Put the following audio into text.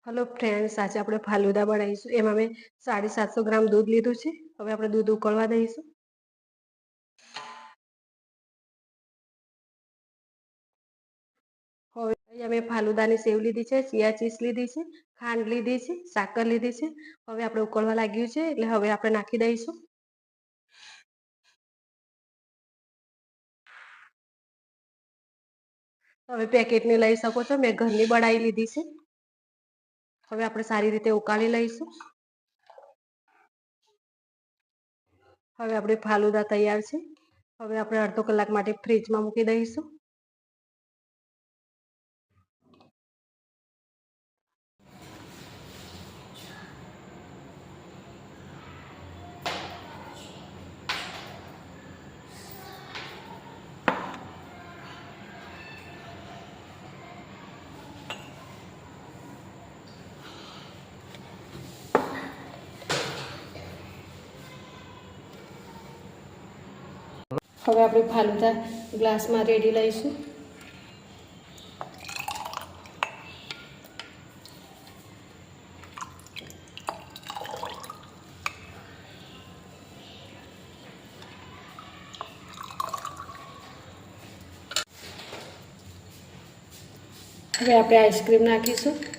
Hello friends, आज આપણે ફાલુદા બનાવીશું। એમાં મેં 750 ગ્રામ દૂધ લીધું છે। હવે આપણે દૂધ ઉકળવા દઈશું। હવે અહીંયા મેં ફાલુદાની સેવ લીધી છે, ચિયા ચીઝ લીધી છે, ખાંડ લીધી છે, સાકર લીધી છે। હવે આપણે ઉકળવા લાગ્યું છે એટલે હવે આપણે નાખી દઈશું। તમે પેકેટની લઈ શકો છો, મેં ઘરની બનાવી લીધી છે। હવે આપણે સારી રીતે ઉકાળી લઈશું। હવે આપણે ફાલુદા તૈયાર છે। હવે આપણે અડધો કલાક માટે ફ્રીજમાં મૂકી દઈશું। હવે આપણે ફાલુદા ગ્લાસમાં રેડી લઈશું। હવે આપણે આઈસ્ક્રીમ નાખીશું।